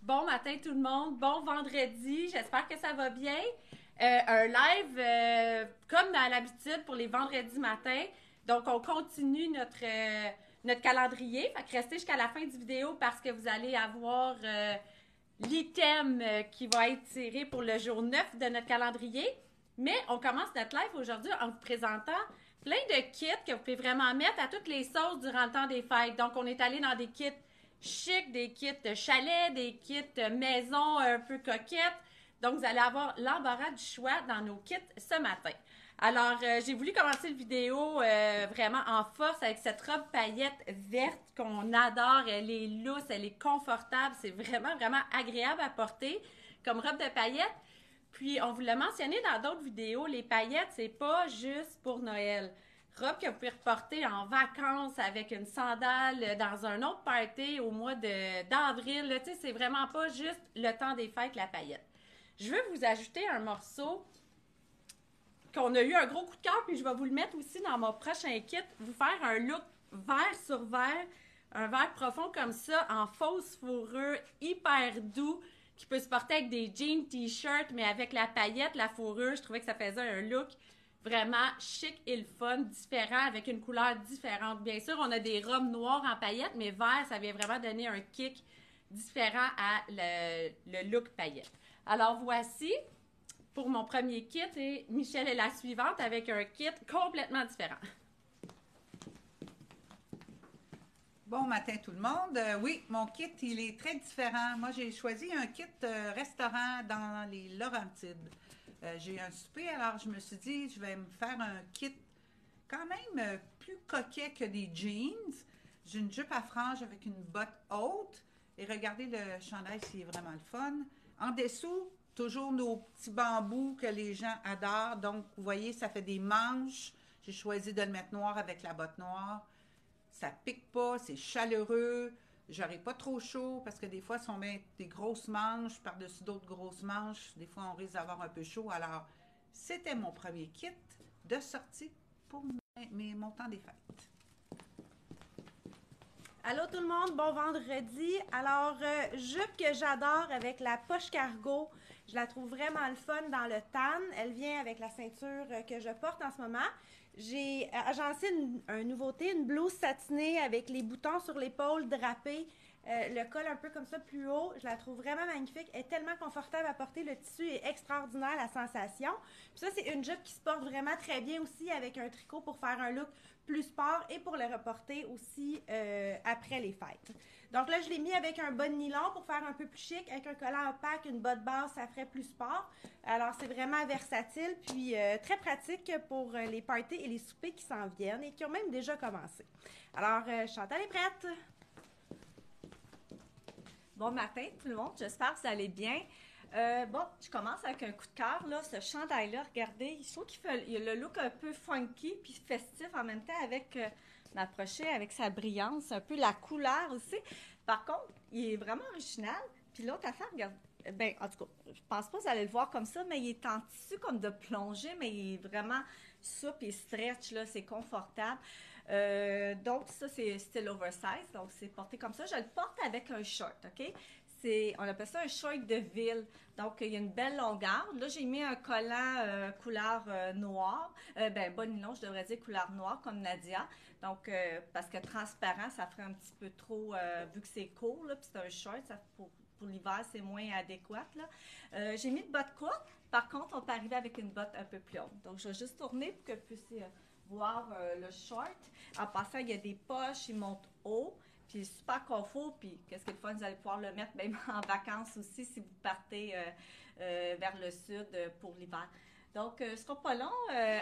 Bon matin tout le monde, bon vendredi, j'espère que ça va bien. Un live comme à l'habitude pour les vendredis matins. Donc on continue notre calendrier. Fait que restez jusqu'à la fin du vidéo parce que vous allez avoir l'item qui va être tiré pour le jour 9 de notre calendrier. Mais on commence notre live aujourd'hui en vous présentant plein de kits que vous pouvez vraiment mettre à toutes les sauces durant le temps des fêtes. Donc on est allé dans des kits chic, des kits chalet, des kits maison un peu coquettes. Donc, vous allez avoir l'embarras du choix dans nos kits ce matin. Alors, j'ai voulu commencer le vidéo vraiment en force avec cette robe paillette verte qu'on adore. Elle est lousse, elle est confortable. C'est vraiment, vraiment agréable à porter comme robe de paillettes. Puis, on vous l'a mentionné dans d'autres vidéos, les paillettes, c'est pas juste pour Noël. Robe que vous pouvez reporter en vacances avec une sandale dans un autre party au mois d'avril. Tu sais, c'est vraiment pas juste le temps des fêtes, la paillette. Je veux vous ajouter un morceau qu'on a eu un gros coup de cœur, puis je vais vous le mettre aussi dans mon prochain kit. Vous faire un look vert sur vert, un vert profond comme ça, en fausse fourrure, hyper doux, qui peut se porter avec des jeans, t-shirts, mais avec la paillette, la fourrure, je trouvais que ça faisait un look vraiment chic et le fun, différent, avec une couleur différente. Bien sûr, on a des robes noires en paillettes, mais vert, ça vient vraiment donner un kick différent à le look paillette. Alors voici pour mon premier kit et Michelle est la suivante avec un kit complètement différent. Bon matin tout le monde. Oui, mon kit, il est très différent. Moi, j'ai choisi un kit restaurant dans les Laurentides. J'ai un souper, alors je me suis dit, je vais me faire un kit quand même plus coquet que des jeans. J'ai une jupe à franges avec une botte haute. Et regardez le chandail, c'est vraiment le fun. En dessous, toujours nos petits bambous que les gens adorent. Donc, vous voyez, ça fait des manches. J'ai choisi de le mettre noir avec la botte noire. Ça pique pas, c'est chaleureux. J'aurai pas trop chaud parce que des fois, si on met des grosses manches par-dessus d'autres grosses manches, des fois, on risque d'avoir un peu chaud. Alors, c'était mon premier kit de sortie pour mon temps des fêtes. Allô tout le monde, bon vendredi. Alors, jupe que j'adore avec la poche cargo. Je la trouve vraiment le fun dans le tan. Elle vient avec la ceinture que je porte en ce moment. J'ai agencé une nouveauté, une blouse satinée avec les boutons sur l'épaule drapés. Le col un peu comme ça plus haut, je la trouve vraiment magnifique. Elle est tellement confortable à porter, le tissu est extraordinaire, la sensation. Puis ça, c'est une jupe qui se porte vraiment très bien aussi avec un tricot pour faire un look plus sport et pour le reporter aussi après les fêtes. Donc là, je l'ai mis avec un bas de nylon pour faire un peu plus chic, avec un collant opaque, une botte basse, ça ferait plus sport. Alors, c'est vraiment versatile, puis très pratique pour les parties et les soupers qui s'en viennent et qui ont même déjà commencé. Alors, Chantal est prête! Bon matin tout le monde, j'espère que vous allez bien. Bon, je commence avec un coup de cœur, là, ce chandail-là, regardez, je trouve il a le look un peu funky puis festif en même temps avec m'approcher avec sa brillance, un peu la couleur aussi. Par contre, il est vraiment original. Puis l'autre affaire, regarde, ben, en tout cas, je pense pas que vous allez le voir comme ça, mais il est en tissu comme de plongée, mais il est vraiment souple et stretch, là, c'est confortable. Donc, ça, c'est style oversize. Donc, c'est porté comme ça. Je le porte avec un short, OK? On appelle ça un short de ville. Donc, il y a une belle longueur. Là, j'ai mis un collant couleur noire. Pas nylon, je devrais dire couleur noire, comme Nadia. Donc, parce que transparent, ça ferait un petit peu trop, vu que c'est court, là, puis c'est un short, pour l'hiver, c'est moins adéquat, là. J'ai mis de bottes courtes. Par contre, on peut arriver avec une botte un peu plus haute. Donc, je vais juste tourner pour que vous puissiez voir le short. En passant, il y a des poches, il monte haut, puis super confort, puis qu'est-ce qui est le fun, vous allez pouvoir le mettre même en vacances aussi si vous partez vers le sud pour l'hiver. Donc, ce sera pas long.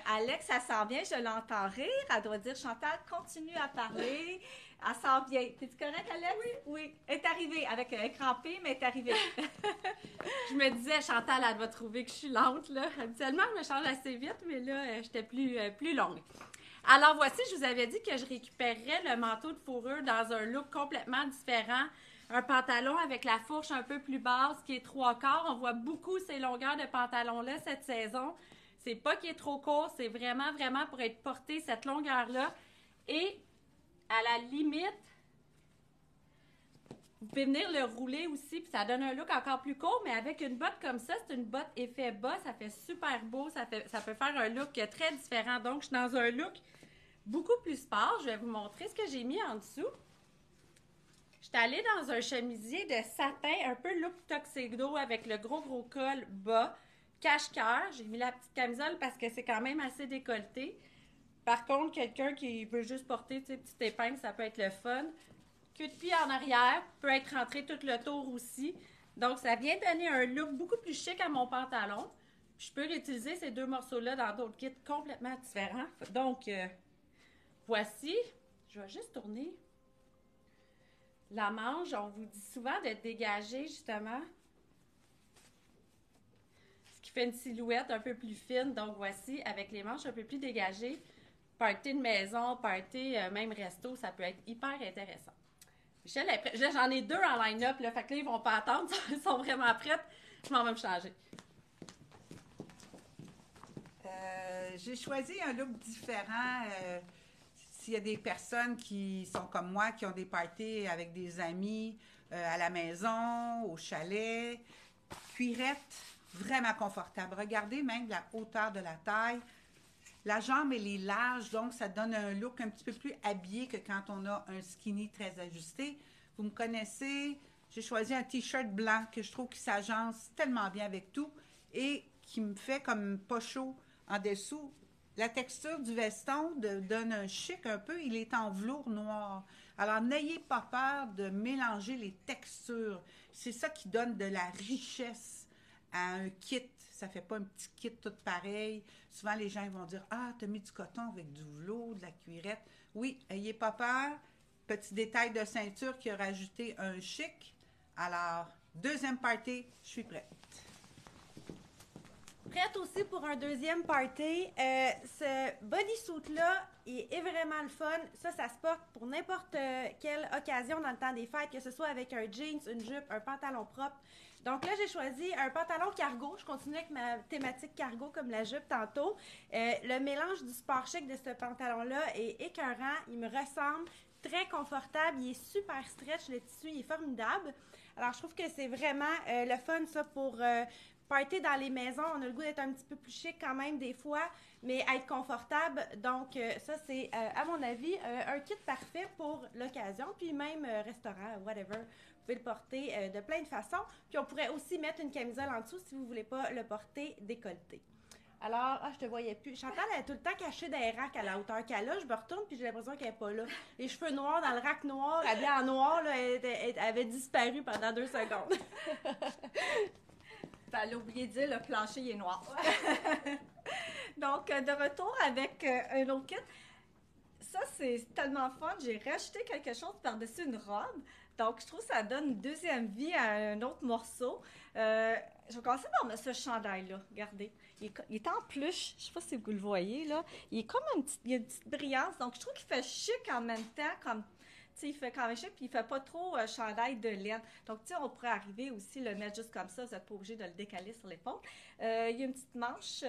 Alex, elle s'en vient, je l'entends rire. Elle doit dire, Chantal, continue à parler. Elle s'en vient. Es-tu correct, Alex? Oui. Oui. Elle est arrivée, avec elle est crampée, mais elle est arrivée. Je me disais, Chantal, elle doit trouver que je suis lente, là. Habituellement, je me change assez vite, mais là, j'étais plus longue. Alors voici, je vous avais dit que je récupérerais le manteau de fourrure dans un look complètement différent. Un pantalon avec la fourche un peu plus basse qui est 3/4. On voit beaucoup ces longueurs de pantalons-là cette saison. C'est pas qu'il est trop court, c'est vraiment, vraiment pour être porté cette longueur-là. Et à la limite, Vous pouvez venir le rouler aussi, puis ça donne un look encore plus court, mais avec une botte comme ça, c'est une botte effet bas, ça fait super beau, ça peut faire un look très différent. Donc, je suis dans un look beaucoup plus sport. Je vais vous montrer ce que j'ai mis en dessous. Je suis allée dans un chemisier de satin, un peu look tuxedo avec le gros col bas, cache-cœur. J'ai mis la petite camisole parce que c'est quand même assez décolleté. Par contre, quelqu'un qui veut juste porter une petite épingle, ça peut être le fun. Queue de pied en arrière, peut être rentré tout le tour aussi. Donc, ça vient donner un look beaucoup plus chic à mon pantalon. Je peux réutiliser ces deux morceaux-là dans d'autres kits complètement différents. Donc, voici. Je vais juste tourner la manche. On vous dit souvent de dégager, justement, ce qui fait une silhouette un peu plus fine. Donc, voici, avec les manches un peu plus dégagées. Party de maison, party, même resto, ça peut être hyper intéressant. Michel, j'en ai deux en line-up, là, fait que là, ils vont pas attendre, ils sont vraiment prêts. Je m'en vais me changer. J'ai choisi un look différent. S'il y a des personnes qui sont comme moi, qui ont des parties avec des amis, à la maison, au chalet, cuirette, vraiment confortable. Regardez même la hauteur de la taille. La jambe, elle est large, donc ça donne un look un petit peu plus habillé que quand on a un skinny très ajusté. Vous me connaissez, j'ai choisi un T-shirt blanc que je trouve qui s'agence tellement bien avec tout et qui me fait comme pas chaud en dessous. La texture du veston donne un chic un peu, il est en velours noir. Alors, n'ayez pas peur de mélanger les textures. C'est ça qui donne de la richesse à un kit. Ça ne fait pas un petit kit tout pareil. Souvent, les gens vont dire « Ah, tu as mis du coton avec du velours, de la cuirette. » Oui, n'ayez pas peur. Petit détail de ceinture qui a rajouté un chic. Alors, deuxième party, je suis prête. Prête aussi pour un deuxième party. Ce bodysuit-là, il est vraiment le fun. Ça se porte pour n'importe quelle occasion dans le temps des fêtes, que ce soit avec un jeans, une jupe, un pantalon propre. Donc là, j'ai choisi un pantalon cargo. Je continue avec ma thématique cargo comme la jupe tantôt. Le mélange du sport chic de ce pantalon-là est écœurant. Il me ressemble, très confortable. Il est super stretch. Le tissu il est formidable. Alors, je trouve que c'est vraiment le fun, ça, pour party dans les maisons. On a le goût d'être un petit peu plus chic quand même des fois, mais être confortable. Donc, ça, c'est, à mon avis, un kit parfait pour l'occasion. Puis même restaurant, whatever. Vous pouvez le porter de plein de façons. Puis on pourrait aussi mettre une camisole en dessous si vous ne voulez pas le porter décolleté. Alors, je te voyais plus. Chantal, elle est tout le temps cachée dans les racks à la hauteur qu'elle a. Je me retourne puis j'ai l'impression qu'elle n'est pas là. Les cheveux noirs dans le rack noir, habillée en noir, là, elle avait disparu pendant 2 secondes. Elle a oublié de dire, le plancher il est noir. Donc, de retour avec un autre kit. Ça, c'est tellement fun. J'ai rajouté quelque chose par-dessus une robe. Donc, je trouve que ça donne une deuxième vie à un autre morceau. Je vais commencer par ce chandail-là. Regardez. Il est en pluche. Je ne sais pas si vous le voyez, là. Il est comme il y a une petite brillance. Donc, je trouve qu'il fait chic en même temps, comme... Tu sais, il fait quand même chic, puis il fait pas trop chandail de laine. Donc, tu sais, on pourrait arriver aussi le mettre juste comme ça. Vous n'êtes pas obligé de le décaler sur l'épaule. Il y a une petite manche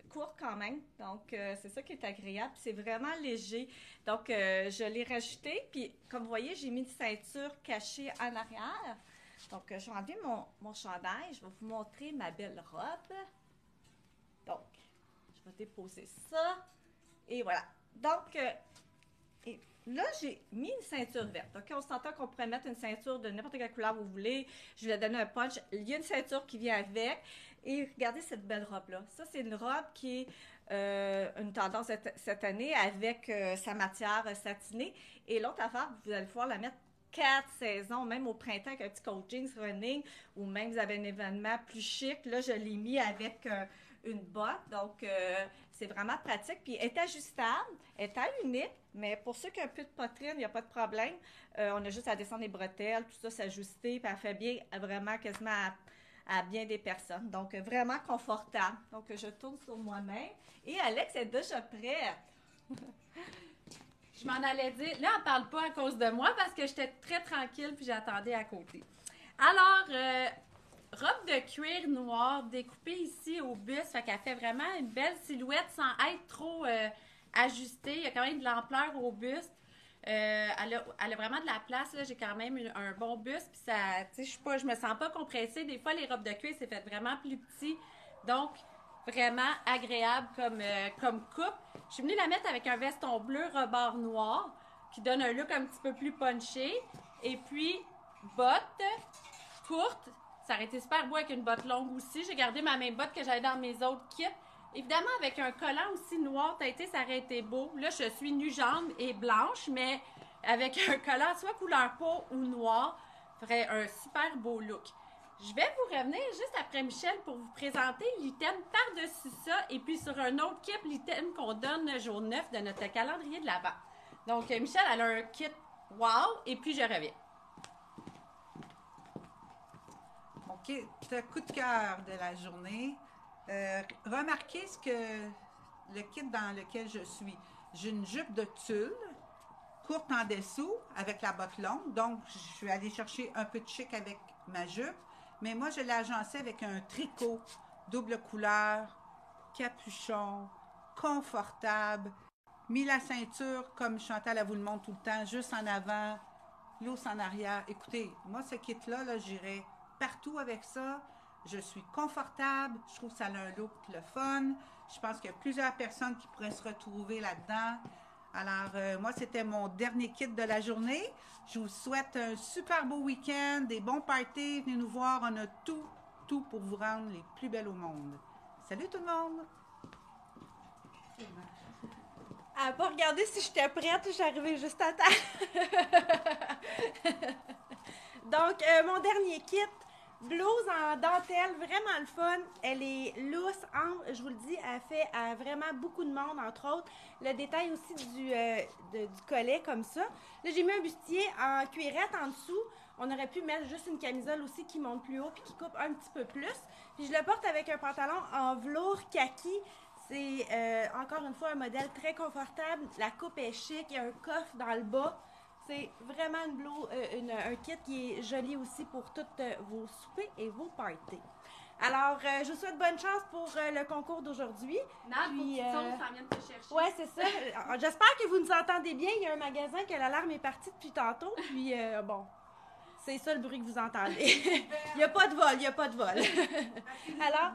courte quand même. Donc, c'est ça qui est agréable. C'est vraiment léger. Donc, je l'ai rajouté. Puis, comme vous voyez, j'ai mis une ceinture cachée en arrière. Donc, je vais enlever mon chandail. Je vais vous montrer ma belle robe. Donc, je vais déposer ça. Et voilà. Donc, et là, j'ai mis une ceinture verte. OK, on s'entend qu'on pourrait mettre une ceinture de n'importe quelle couleur vous voulez. Je vais donner un punch. Il y a une ceinture qui vient avec. Et regardez cette belle robe-là. Ça, c'est une robe qui est une tendance cette année avec sa matière satinée. Et l'autre affaire, vous allez pouvoir la mettre 4 saisons, même au printemps avec un petit coat jeans running, ou même vous avez un événement plus chic. Là, je l'ai mis avec une botte. Donc, c'est vraiment pratique. Puis, elle est ajustable, elle est taille unique, mais pour ceux qui ont un peu de poitrine, il n'y a pas de problème. On a juste à descendre les bretelles, tout ça, s'ajuster, puis elle fait bien, vraiment quasiment à bien des personnes. Donc, vraiment confortable. Donc, je tourne sur moi-même. Et Alex est déjà prête. Je m'en allais dire, là, on parle pas à cause de moi parce que j'étais très tranquille puis j'attendais à côté. Alors, robe de cuir noir découpée ici au buste, fait qu'elle fait vraiment une belle silhouette sans être trop ajustée. Il y a quand même de l'ampleur au buste. Elle a vraiment de la place, là. J'ai quand même un bon buste, puis ça, tu sais, je me sens pas compressée. Des fois, les robes de cuir, c'est fait vraiment plus petit. Donc, vraiment agréable comme coupe. Je suis venue la mettre avec un veston bleu rebord noir qui donne un look un petit peu plus punché. Et puis, bottes courtes. Ça aurait été super beau avec une botte longue aussi. J'ai gardé ma même botte que j'avais dans mes autres kits. Évidemment, avec un collant aussi noir teinté, ça aurait été beau. Là, je suis nu-jambe et blanche, mais avec un collant soit couleur peau ou noir, ferait un super beau look. Je vais vous revenir juste après Michel pour vous présenter l'item par-dessus ça et puis sur un autre kit, l'item qu'on donne jour 9 de notre calendrier de l'Avent. Donc, Michel, elle a un kit wow et puis je reviens. Mon kit coup de cœur de la journée. Remarquez le kit dans lequel je suis. J'ai une jupe de tulle, courte en dessous, avec la botte longue. Donc, je suis allée chercher un peu de chic avec ma jupe. Mais moi, je l'ai agencé avec un tricot, double couleur, capuchon, confortable. Mis la ceinture, comme Chantal, elle vous le montre tout le temps, juste en avant, l'os en arrière. Écoutez, moi, ce kit-là, j'irai partout avec ça. Je suis confortable. Je trouve que ça a un look le fun. Je pense qu'il y a plusieurs personnes qui pourraient se retrouver là-dedans. Alors, moi, c'était mon dernier kit de la journée. Je vous souhaite un super beau week-end, des bons parties. Venez nous voir. On a tout pour vous rendre les plus belles au monde. Salut tout le monde! Elle n'a pas regardé si j'étais prête, j'arrivais juste à temps. Donc, mon dernier kit, blouse en dentelle, vraiment le fun. Elle est lousse, ample, je vous le dis, elle fait à vraiment beaucoup de monde, entre autres. Le détail aussi du collet, comme ça. Là, j'ai mis un bustier en cuirette en dessous. On aurait pu mettre juste une camisole aussi qui monte plus haut puis qui coupe un petit peu plus. Puis je le porte avec un pantalon en velours kaki. C'est encore une fois un modèle très confortable. La coupe est chic, il y a un coffre dans le bas. C'est vraiment un kit qui est joli aussi pour toutes vos soupers et vos parties. Alors, je vous souhaite bonne chance pour le concours d'aujourd'hui. Nad, puis, faut que tu ça vient te chercher. Ouais, c'est ça. J'espère que vous nous entendez bien. Il y a un magasin que l'alarme est partie depuis tantôt. Puis, bon, c'est ça le bruit que vous entendez. Il n'y a pas de vol, il n'y a pas de vol. Alors,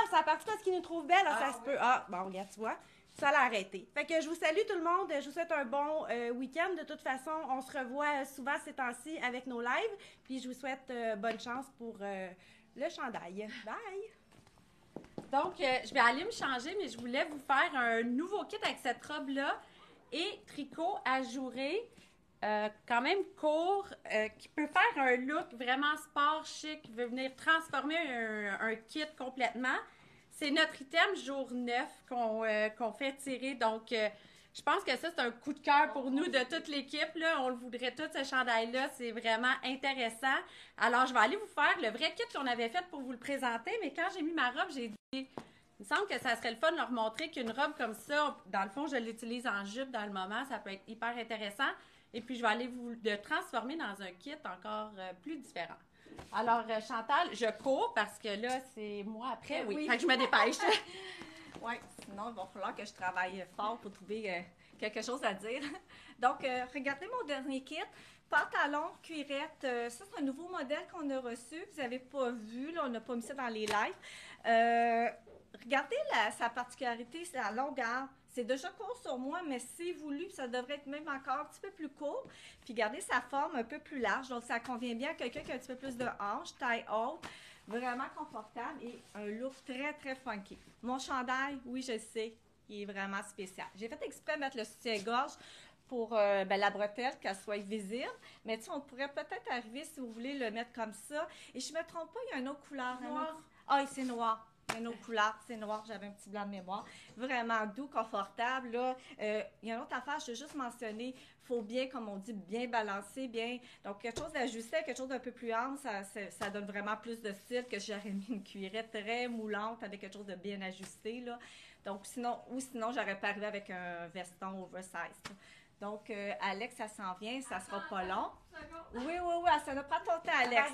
ça a parti parce qu'il nous trouve belle. Ça se peut. Bon, regarde, tu vois. Ça l'a arrêté. Fait que je vous salue tout le monde. Je vous souhaite un bon week-end. De toute façon, on se revoit souvent ces temps-ci avec nos lives. Puis je vous souhaite bonne chance pour le chandail. Bye! Donc, je vais aller me changer, mais je voulais vous faire un nouveau kit avec cette robe-là et tricot ajouré, quand même court, qui peut faire un look vraiment sport, chic, qui veut venir transformer un kit complètement. C'est notre item jour 9 qu'on fait tirer. Donc, je pense que ça, c'est un coup de cœur pour nous de toute l'équipe. Là. On le voudrait tout, ce chandail-là. C'est vraiment intéressant. Alors, je vais aller vous faire le vrai kit qu'on avait fait pour vous le présenter. Mais quand j'ai mis ma robe, j'ai dit, il me semble que ça serait le fun de leur montrer qu'une robe comme ça, dans le fond, je l'utilise en jupe dans le moment. Ça peut être hyper intéressant. Et puis, je vais aller vous le transformer dans un kit encore plus différent. Alors, Chantal, je cours parce que là, c'est moi après. Oui. Fait que je me dépêche. Oui, sinon, il va falloir que je travaille fort pour trouver quelque chose à dire. Donc, regardez mon dernier kit. Pantalon, cuirette. Ça, c'est un nouveau modèle qu'on a reçu. Vous n'avez pas vu, là, on n'a pas mis ça dans les lives. Regardez sa particularité, c'est la longueur. C'est déjà court sur moi, mais c'est voulu, ça devrait être même encore un petit peu plus court. Puis gardez sa forme un peu plus large. Donc, ça convient bien à quelqu'un qui a un petit peu plus de hanche, taille haute. Vraiment confortable et un look très, très funky. Mon chandail, oui, je sais, il est vraiment spécial. J'ai fait exprès de mettre le soutien-gorge pour la bretelle, qu'elle soit visible. Mais tu sais, on pourrait peut-être arriver, si vous voulez, le mettre comme ça. Et je ne me trompe pas, il y a une autre couleur. Ah, c'est noir. Une autre couleur, c'est noir, j'avais un petit blanc de mémoire. Vraiment doux, confortable. Là, il y a une autre affaire, je vais juste mentionner, il faut bien, comme on dit, bien balancer, bien. Donc, quelque chose d'ajusté, quelque chose d'un peu plus ample, ça donne vraiment plus de style que j'aurais mis une cuirette très moulante avec quelque chose de bien ajusté. Là. Donc, sinon, j'aurais pas arrivé avec un veston oversize. Donc, Alex, ça s'en vient, ça sera pas long. Oui, ça ne prend ton temps, Alex.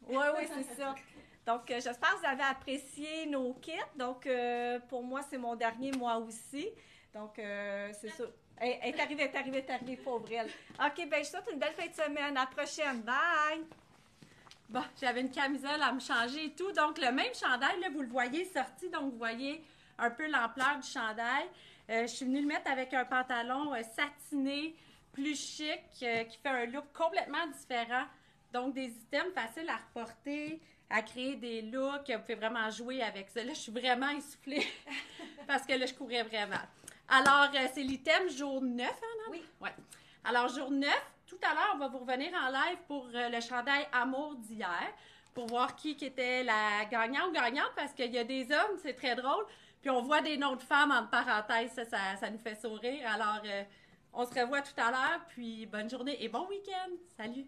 Oui, c'est ça. Donc, j'espère que vous avez apprécié nos kits. Donc, pour moi, c'est mon dernier mois aussi. Donc, c'est ça. Elle est arrivée, pauvre elle. OK, ben je te souhaite une belle fin de semaine. À la prochaine. Bye! Bon, j'avais une camisole à me changer et tout. Donc, le même chandail, là, vous le voyez sorti. Donc, vous voyez un peu l'ampleur du chandail. Je suis venue le mettre avec un pantalon satiné, plus chic, qui fait un look complètement différent. Donc, des items faciles à reporter, à créer des looks. Vous pouvez vraiment jouer avec ça. Là, je suis vraiment essoufflée parce que là, je courais vraiment. Alors, c'est l'item jour 9, hein, non? Oui. Ouais. Alors, jour 9, tout à l'heure, on va vous revenir en live pour le chandail Amour d'hier, pour voir qui était la gagnante ou gagnante, parce qu'il y a des hommes, c'est très drôle, puis on voit des noms de femmes entre parenthèses, ça nous fait sourire. Alors, on se revoit tout à l'heure, puis bonne journée et bon week-end. Salut!